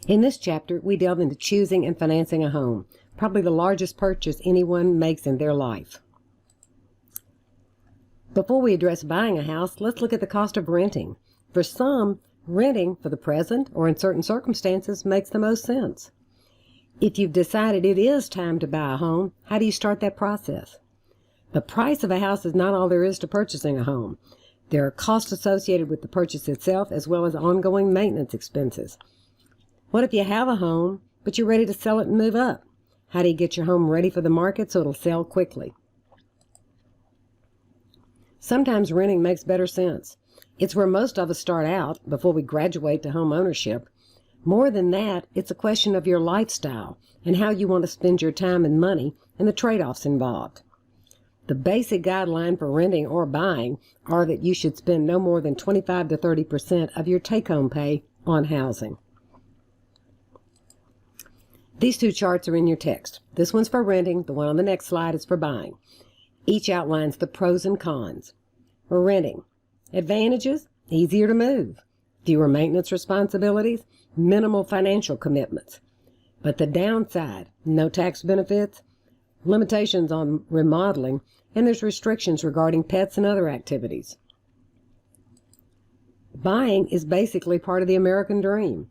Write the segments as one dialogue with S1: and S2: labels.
S1: In this chapter, we delve into choosing and financing a home, probably the largest purchase anyone makes in their life. Before we address buying a house, let's look at the cost of renting. For some, renting for the present or in certain circumstances makes the most sense. If you've decided it is time to buy a home, how do you start that process? The price of a house is not all there is to purchasing a home. There are costs associated with the purchase itself as well as ongoing maintenance expenses. What if you have a home, but you're ready to sell it and move up? How do you get your home ready for the market so it'll sell quickly? Sometimes renting makes better sense. It's where most of us start out before we graduate to home ownership. More than that, it's a question of your lifestyle and how you want to spend your time and money and the trade-offs involved. The basic guideline for renting or buying are that you should spend no more than 25 to 30% of your take-home pay on housing. These two charts are in your text. This one's for renting. The one on the next slide is for buying. Each outlines the pros and cons. For renting, advantages: easier to move, fewer maintenance responsibilities, minimal financial commitments. But the downside: no tax benefits, limitations on remodeling, and there's restrictions regarding pets and other activities. Buying is basically part of the American dream.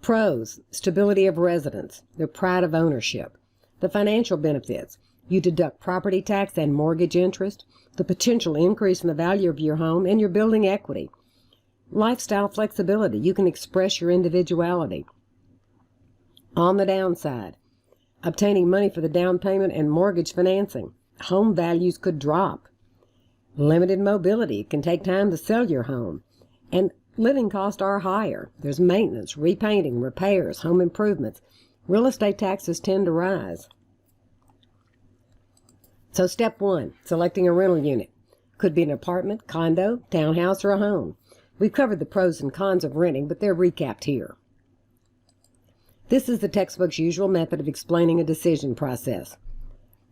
S1: Pros: stability of residence, the pride of ownership. The financial benefits: you deduct property tax and mortgage interest, the potential increase in the value of your home, and your building equity. Lifestyle flexibility: you can express your individuality. On the downside: obtaining money for the down payment and mortgage financing. Home values could drop. Limited mobility: it can take time to sell your home. And living costs are higher. There's maintenance, repainting, repairs, home improvements. Real estate taxes tend to rise. So step one, selecting a rental unit. Could be an apartment, condo, townhouse, or a home. We've covered the pros and cons of renting, but they're recapped here. This is the textbook's usual method of explaining a decision process.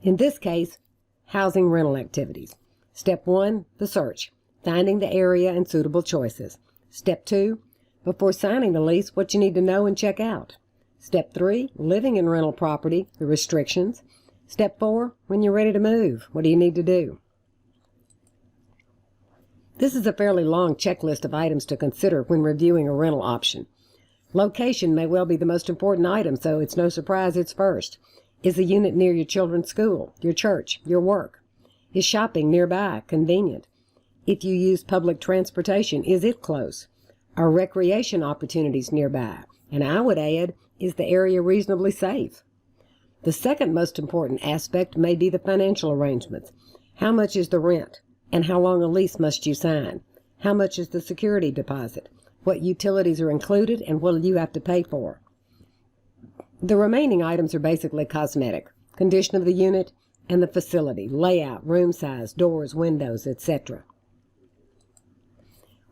S1: In this case, housing rental activities. Step one, the search, finding the area and suitable choices. Step two, before signing the lease, what you need to know and check out. Step three, living in rental property, the restrictions. Step four, when you're ready to move, what do you need to do? This is a fairly long checklist of items to consider when reviewing a rental option. Location may well be the most important item, so it's no surprise it's first. Is the unit near your children's school, your church, your work? Is shopping nearby, convenient? If you use public transportation, is it close? Are recreation opportunities nearby? And I would add, is the area reasonably safe? The second most important aspect may be the financial arrangements. How much is the rent? And how long a lease must you sign? How much is the security deposit? What utilities are included and what do you have to pay for? The remaining items are basically cosmetic: condition of the unit and the facility, layout, room size, doors, windows, etc.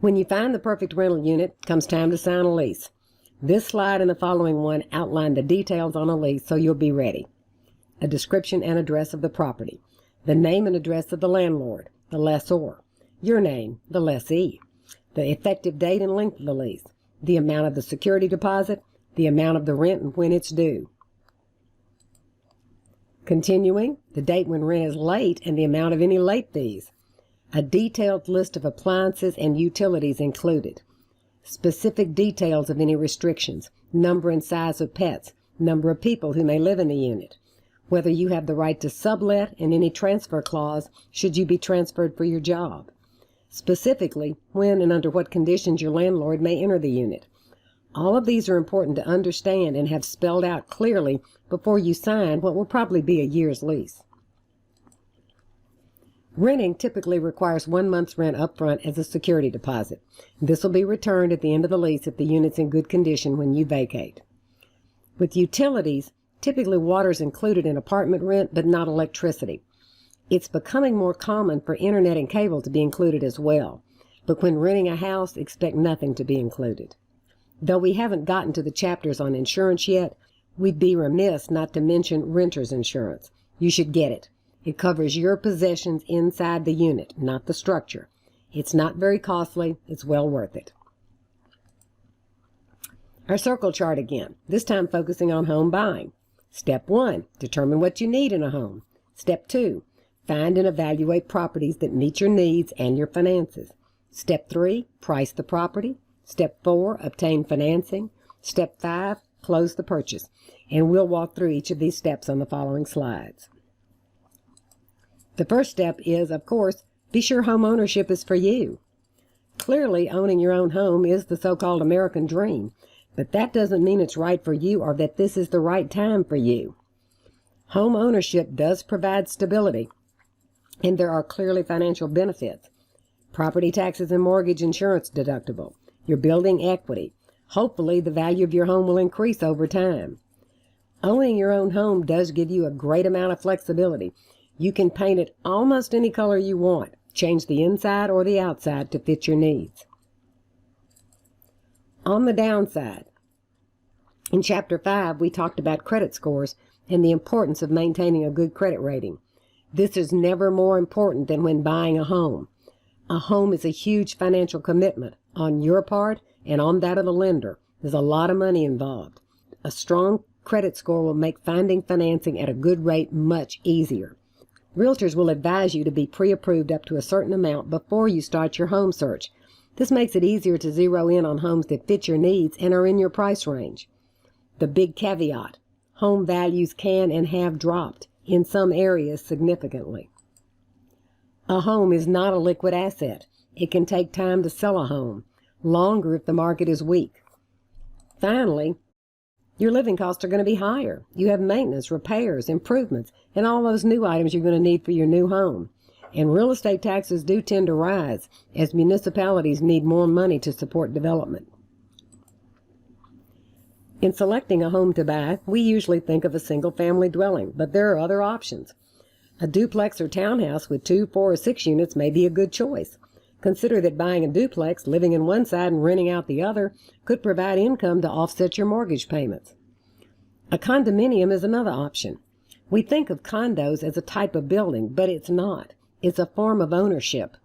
S1: When you find the perfect rental unit, comes time to sign a lease. This slide and the following one outline the details on a lease so you'll be ready. A description and address of the property, the name and address of the landlord, the lessor, your name, the lessee, the effective date and length of the lease, the amount of the security deposit, the amount of the rent and when it's due. Continuing, the date when rent is late and the amount of any late fees. A detailed list of appliances and utilities included. Specific details of any restrictions, number and size of pets, number of people who may live in the unit, whether you have the right to sublet, and any transfer clause should you be transferred for your job. Specifically, when and under what conditions your landlord may enter the unit. All of these are important to understand and have spelled out clearly before you sign what will probably be a year's lease. Renting typically requires 1 month's rent up front as a security deposit. This will be returned at the end of the lease if the unit's in good condition when you vacate. With utilities, typically water is included in apartment rent, but not electricity. It's becoming more common for internet and cable to be included as well. But when renting a house, expect nothing to be included. Though we haven't gotten to the chapters on insurance yet, we'd be remiss not to mention renter's insurance. You should get it. It covers your possessions inside the unit, not the structure. It's not very costly. It's well worth it. Our circle chart again, this time focusing on home buying. Step 1, determine what you need in a home. Step 2, find and evaluate properties that meet your needs and your finances. Step 3, price the property. Step 4, obtain financing. Step 5, close the purchase. And we'll walk through each of these steps on the following slides. The first step is, of course, be sure home ownership is for you. Clearly, owning your own home is the so-called American dream, but that doesn't mean it's right for you or that this is the right time for you. Home ownership does provide stability, and there are clearly financial benefits. Property taxes and mortgage insurance deductible. You're building equity. Hopefully, the value of your home will increase over time. Owning your own home does give you a great amount of flexibility. You can paint it almost any color you want, change the inside or the outside to fit your needs. On the downside, in Chapter 5, we talked about credit scores and the importance of maintaining a good credit rating. This is never more important than when buying a home. A home is a huge financial commitment on your part and on that of the lender. There's a lot of money involved. A strong credit score will make finding financing at a good rate much easier. Realtors will advise you to be pre-approved up to a certain amount before you start your home search. This makes it easier to zero in on homes that fit your needs and are in your price range. The big caveat: home values can and have dropped, in some areas significantly. A home is not a liquid asset. It can take time to sell a home, longer if the market is weak. Finally, your living costs are going to be higher. You have maintenance, repairs, improvements, and all those new items you're going to need for your new home. And real estate taxes do tend to rise as municipalities need more money to support development. In selecting a home to buy, we usually think of a single-family dwelling, but there are other options. A duplex or townhouse with 2, 4, or 6 units may be a good choice. Consider that buying a duplex, living in one side and renting out the other, could provide income to offset your mortgage payments. A condominium is another option. We think of condos as a type of building, but it's not. It's a form of ownership.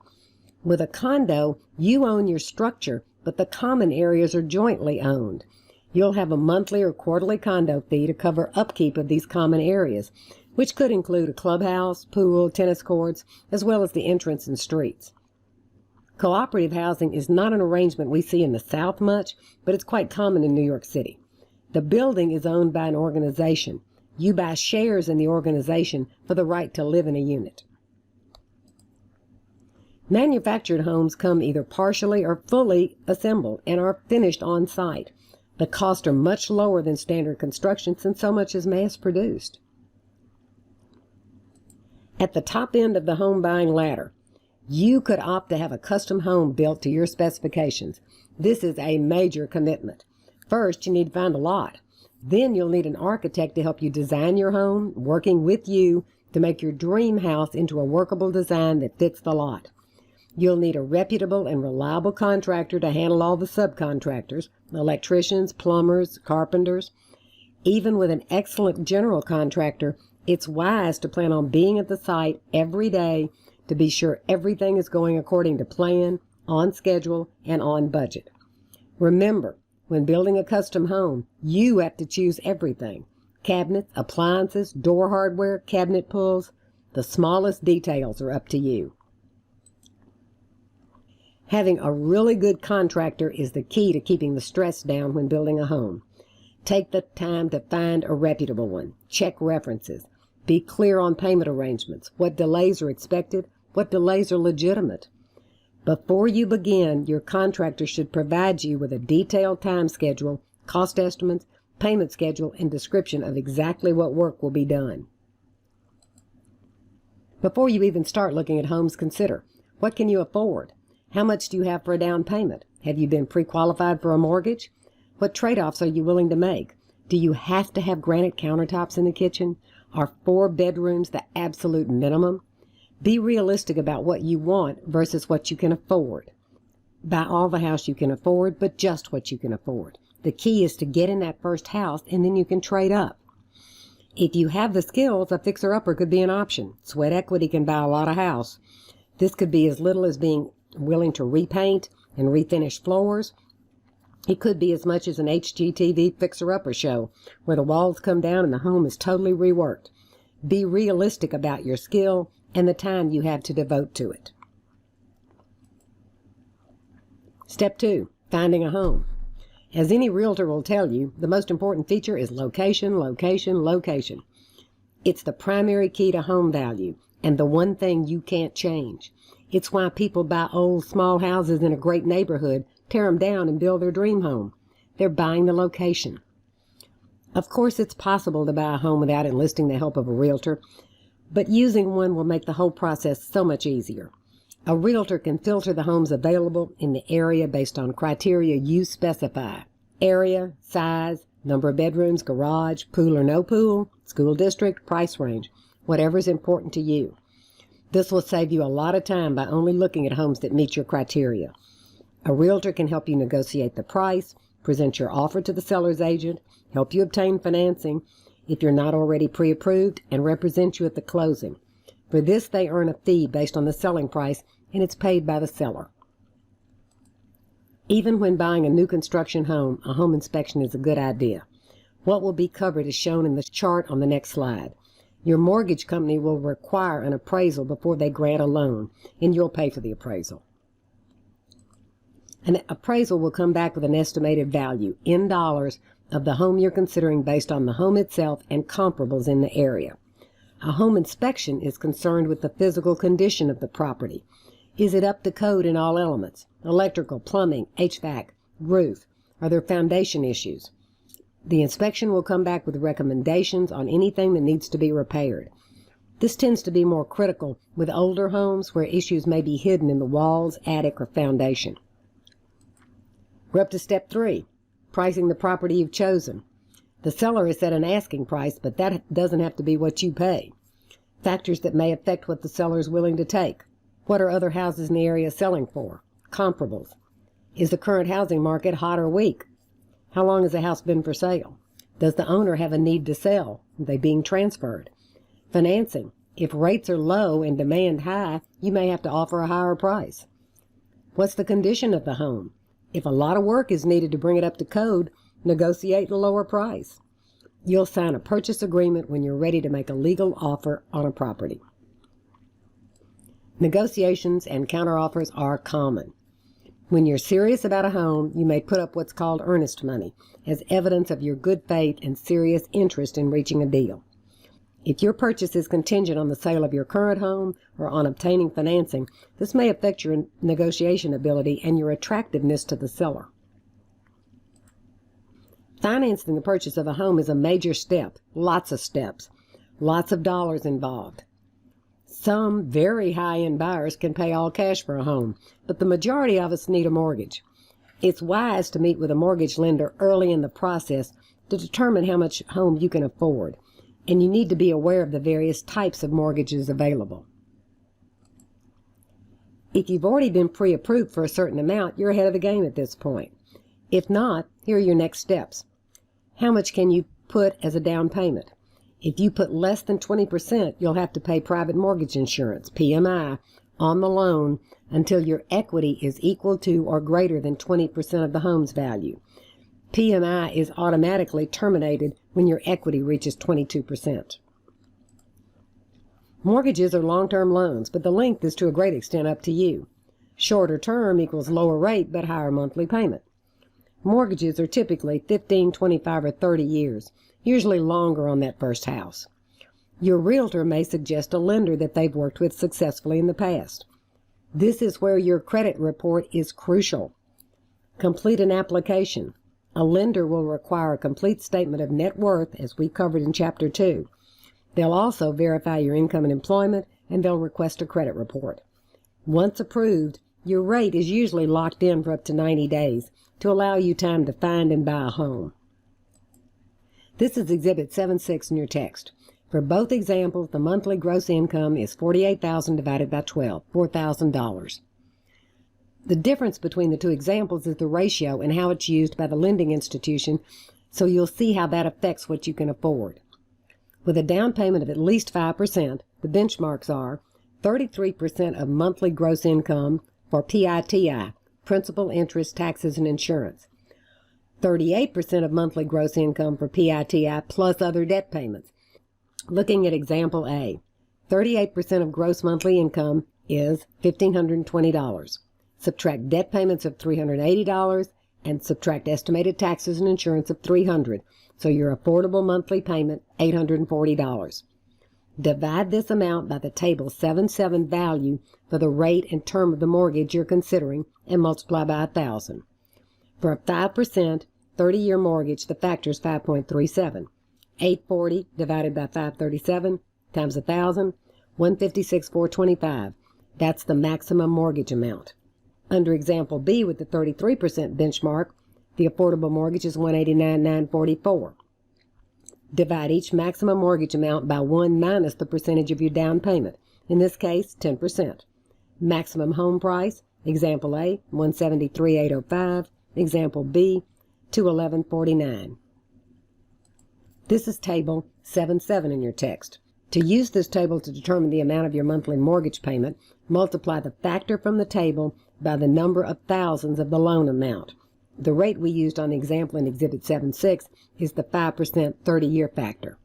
S1: With a condo, you own your structure, but the common areas are jointly owned. You'll have a monthly or quarterly condo fee to cover upkeep of these common areas, which could include a clubhouse, pool, tennis courts, as well as the entrance and streets. Cooperative housing is not an arrangement we see in the South much, but it's quite common in New York City. The building is owned by an organization. You buy shares in the organization for the right to live in a unit. Manufactured homes come either partially or fully assembled and are finished on site. The costs are much lower than standard construction since so much is mass-produced. At the top end of the home buying ladder, you could opt to have a custom home built to your specifications. This is a major commitment. First, you need to find a lot. Then you'll need an architect to help you design your home, working with you to make your dream house into a workable design that fits the lot. You'll need a reputable and reliable contractor to handle all the subcontractors, electricians, plumbers, carpenters. Even with an excellent general contractor, it's wise to plan on being at the site every day to be sure everything is going according to plan, on schedule, and on budget. Remember, when building a custom home, you have to choose everything: cabinets, appliances, door hardware, cabinet pulls. The smallest details are up to you. Having a really good contractor is the key to keeping the stress down when building a home. Take the time to find a reputable one. Check references. Be clear on payment arrangements, what delays are expected, what delays are legitimate. Before you begin, your contractor should provide you with a detailed time schedule, cost estimates, payment schedule, and description of exactly what work will be done. Before you even start looking at homes, consider: what can you afford? How much do you have for a down payment? Have you been pre-qualified for a mortgage? What trade-offs are you willing to make? Do you have to have granite countertops in the kitchen? Are 4 bedrooms the absolute minimum? Be realistic about what you want versus what you can afford. Buy all the house you can afford, but just what you can afford. The key is to get in that first house, and then you can trade up. If you have the skills, a fixer-upper could be an option. Sweat equity can buy a lot of house. This could be as little as being willing to repaint and refinish floors, It could be as much as an HGTV fixer-upper show, where the walls come down and the home is totally reworked. Be realistic about your skill and the time you have to devote to it. Step 2. Finding a home. As any realtor will tell you, the most important feature is location, location, location. It's the primary key to home value and the one thing you can't change. It's why people buy old, small houses in a great neighborhood, tear them down, and build their dream home. They're buying the location. Of course, it's possible to buy a home without enlisting the help of a realtor, but using one will make the whole process so much easier. A realtor can filter the homes available in the area based on criteria you specify: area, size, number of bedrooms, garage, pool or no pool, school district, price range, whatever is important to you. This will save you a lot of time by only looking at homes that meet your criteria. A realtor can help you negotiate the price, present your offer to the seller's agent, help you obtain financing if you're not already pre-approved, and represent you at the closing. For this, they earn a fee based on the selling price, and it's paid by the seller. Even when buying a new construction home, a home inspection is a good idea. What will be covered is shown in the chart on the next slide. Your mortgage company will require an appraisal before they grant a loan, and you'll pay for the appraisal. An appraisal will come back with an estimated value, in dollars, of the home you're considering based on the home itself and comparables in the area. A home inspection is concerned with the physical condition of the property. Is it up to code in all elements? Electrical, plumbing, HVAC, roof? Are there foundation issues? The inspection will come back with recommendations on anything that needs to be repaired. This tends to be more critical with older homes where issues may be hidden in the walls, attic, or foundation. We're up to step 3, pricing the property you've chosen. The seller has set an asking price, but that doesn't have to be what you pay. Factors that may affect what the seller is willing to take. What are other houses in the area selling for? Comparables. Is the current housing market hot or weak? How long has the house been for sale? Does the owner have a need to sell? Are they being transferred? Financing. If rates are low and demand high, you may have to offer a higher price. What's the condition of the home? If a lot of work is needed to bring it up to code, negotiate a lower price. You'll sign a purchase agreement when you're ready to make a legal offer on a property. Negotiations and counteroffers are common. When you're serious about a home, you may put up what's called earnest money as evidence of your good faith and serious interest in reaching a deal. If your purchase is contingent on the sale of your current home or on obtaining financing, this may affect your negotiation ability and your attractiveness to the seller. Financing the purchase of a home is a major step, lots of steps, lots of dollars involved. Some very high-end buyers can pay all cash for a home, but the majority of us need a mortgage. It's wise to meet with a mortgage lender early in the process to determine how much home you can afford, and you need to be aware of the various types of mortgages available. If you've already been pre-approved for a certain amount, you're ahead of the game at this point. If not, here are your next steps. How much can you put as a down payment? If you put less than 20%, you'll have to pay private mortgage insurance, PMI, on the loan until your equity is equal to or greater than 20% of the home's value. PMI is automatically terminated when your equity reaches 22%. Mortgages are long-term loans, but the length is to a great extent up to you. Shorter term equals lower rate but higher monthly payment. Mortgages are typically 15, 25, or 30 years, usually longer on that first house. Your realtor may suggest a lender that they've worked with successfully in the past. This is where your credit report is crucial. Complete an application. A lender will require a complete statement of net worth, as we covered in Chapter 2. They'll also verify your income and employment, and they'll request a credit report. Once approved, your rate is usually locked in for up to 90 days to allow you time to find and buy a home. This is Exhibit 7.6 in your text. For both examples, the monthly gross income is $48,000 divided by 12, $4,000. The difference between the two examples is the ratio and how it's used by the lending institution, so you'll see how that affects what you can afford. With a down payment of at least 5%, the benchmarks are 33% of monthly gross income for PITI, principal, interest, taxes, and insurance. 38% of monthly gross income for PITI plus other debt payments. Looking at example A, 38% of gross monthly income is $1,520. Subtract debt payments of $380 and subtract estimated taxes and insurance of $300. So your affordable monthly payment, $840. Divide this amount by the table 7.7 value for the rate and term of the mortgage you're considering and multiply by 1,000. For a 5%, 30-year mortgage, the factor is 5.37. 840 divided by 537 times 1,000, 156,425. That's the maximum mortgage amount. Under example B with the 33% benchmark, the affordable mortgage is $189,944. Divide each maximum mortgage amount by 1 minus the percentage of your down payment, in this case 10%. Maximum home price, example A, $173,805, example B, $211,49. This is table 7.7 in your text. To use this table to determine the amount of your monthly mortgage payment, multiply the factor from the table by the number of thousands of the loan amount. The rate we used on the example in Exhibit 7.6 is the 5% 30-year factor.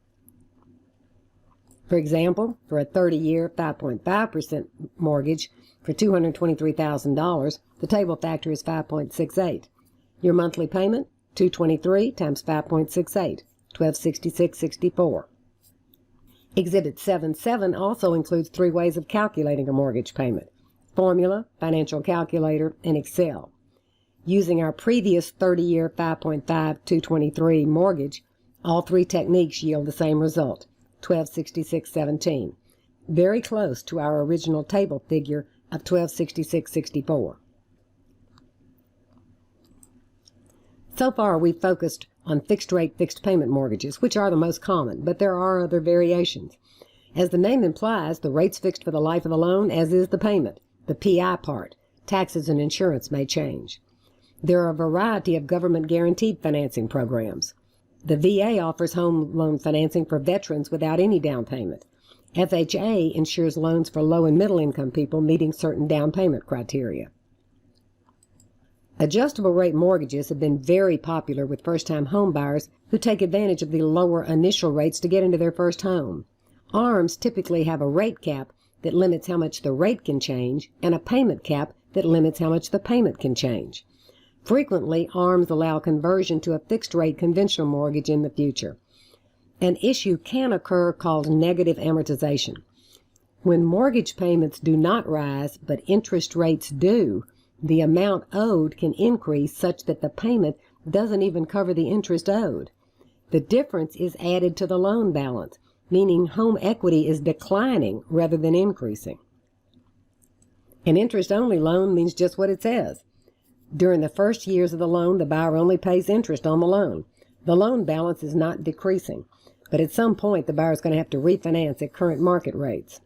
S1: For example, for a 30-year 5.5% mortgage for $223,000, the table factor is 5.68. Your monthly payment, $223 times 5.68, $1,266.64. Exhibit 7.7 also includes 3 ways of calculating a mortgage payment: formula, financial calculator, and Excel. Using our previous 30-year 5.5 223 mortgage, all 3 techniques yield the same result, $1,266.17, very close to our original table figure of $1,266.64. So far, we've focused on fixed-rate, fixed-payment mortgages, which are the most common, but there are other variations. As the name implies, the rate's fixed for the life of the loan, as is the payment. The PI part, taxes and insurance, may change. There are a variety of government-guaranteed financing programs. The VA offers home loan financing for veterans without any down payment. FHA insures loans for low- and middle-income people meeting certain down payment criteria. Adjustable-rate mortgages have been very popular with first-time home buyers who take advantage of the lower initial rates to get into their first home. ARMs typically have a rate cap that limits how much the rate can change and a payment cap that limits how much the payment can change. Frequently, ARMs allow conversion to a fixed-rate conventional mortgage in the future. An issue can occur called negative amortization. When mortgage payments do not rise but interest rates do, the amount owed can increase such that the payment doesn't even cover the interest owed. The difference is added to the loan balance, meaning home equity is declining rather than increasing. An interest-only loan means just what it says. During the first years of the loan, the buyer only pays interest on the loan. The loan balance is not decreasing, but at some point the buyer is going to have to refinance at current market rates.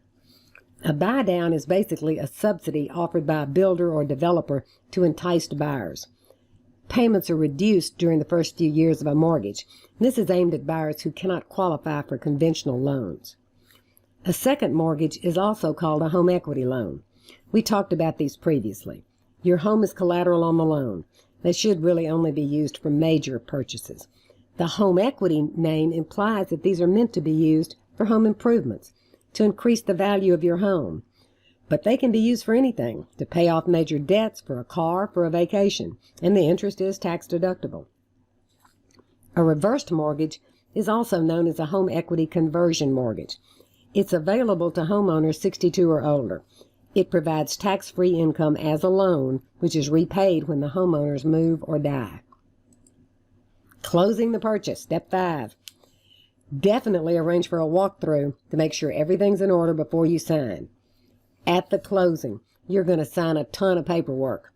S1: A buy-down is basically a subsidy offered by a builder or developer to entice buyers. Payments are reduced during the first few years of a mortgage. This is aimed at buyers who cannot qualify for conventional loans. A second mortgage is also called a home equity loan. We talked about these previously. Your home is collateral on the loan. They should really only be used for major purchases. The home equity name implies that these are meant to be used for home improvements, to increase the value of your home. But they can be used for anything, to pay off major debts, for a car, for a vacation, and the interest is tax deductible. A reversed mortgage is also known as a home equity conversion mortgage. It's available to homeowners 62 or older. It provides tax-free income as a loan, which is repaid when the homeowners move or die. Closing the purchase, step 5. Definitely arrange for a walkthrough to make sure everything's in order before you sign. At the closing, you're going to sign a ton of paperwork.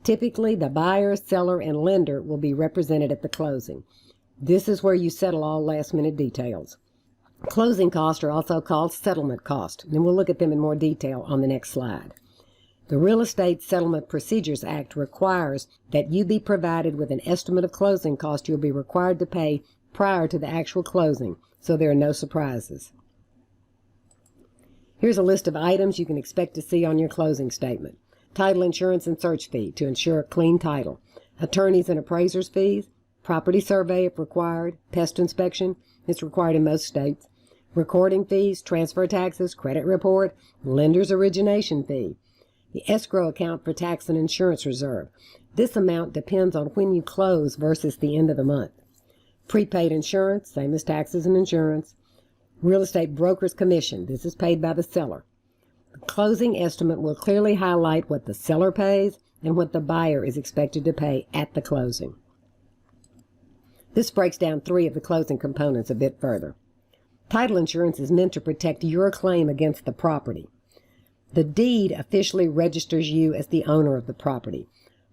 S1: Typically, the buyer, seller, and lender will be represented at the closing. This is where you settle all last-minute details. Closing costs are also called settlement costs, and we'll look at them in more detail on the next slide. The Real Estate Settlement Procedures Act requires that you be provided with an estimate of closing costs you'll be required to pay prior to the actual closing, so there are no surprises. Here's a list of items you can expect to see on your closing statement. Title insurance and search fee to ensure a clean title. Attorneys and appraisers fees, property survey if required, pest inspection, it's required in most states, recording fees, transfer taxes, credit report, lender's origination fee, the escrow account for tax and insurance reserve. This amount depends on when you close versus the end of the month. Prepaid insurance, same as taxes and insurance. Real estate broker's commission, this is paid by the seller. The closing estimate will clearly highlight what the seller pays and what the buyer is expected to pay at the closing. This breaks down 3 of the closing components a bit further. Title insurance is meant to protect your claim against the property. The deed officially registers you as the owner of the property.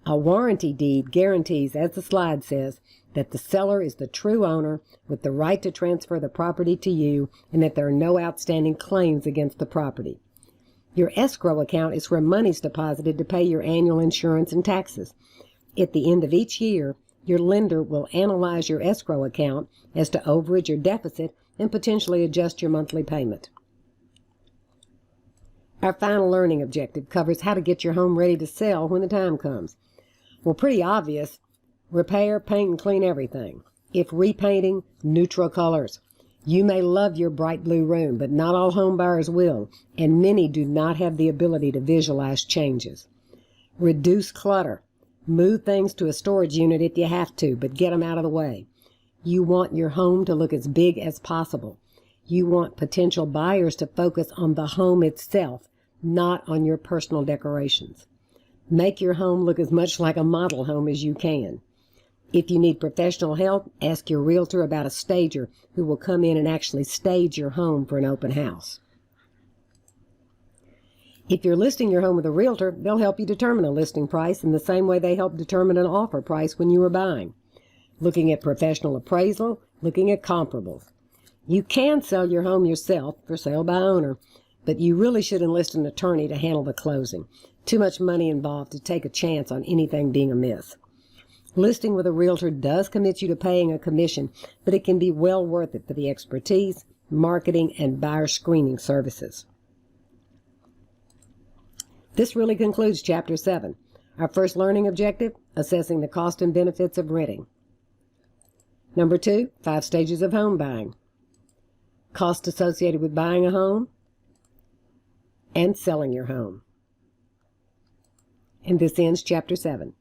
S1: A warranty deed guarantees, as the slide says, that the seller is the true owner with the right to transfer the property to you and that there are no outstanding claims against the property. Your escrow account is where money's deposited to pay your annual insurance and taxes. At the end of each year, your lender will analyze your escrow account as to overage or deficit and potentially adjust your monthly payment. Our final learning objective covers how to get your home ready to sell when the time comes. Well, pretty obvious. Repair, paint, and clean everything. If repainting, neutral colors. You may love your bright blue room, but not all home buyers will, and many do not have the ability to visualize changes. Reduce clutter. Move things to a storage unit if you have to, but get them out of the way. You want your home to look as big as possible. You want potential buyers to focus on the home itself, not on your personal decorations. Make your home look as much like a model home as you can. If you need professional help, ask your realtor about a stager who will come in and actually stage your home for an open house. If you're listing your home with a realtor, they'll help you determine a listing price in the same way they help determine an offer price when you are buying. Looking at professional appraisal, looking at comparables. You can sell your home yourself for sale by owner, but you really should enlist an attorney to handle the closing. Too much money involved to take a chance on anything being amiss. Listing with a realtor does commit you to paying a commission, but it can be well worth it for the expertise, marketing, and buyer screening services. This really concludes Chapter 7. Our first learning objective, assessing the cost and benefits of renting. Number 2, 5 stages of home buying. Costs associated with buying a home and selling your home. And this ends Chapter 7.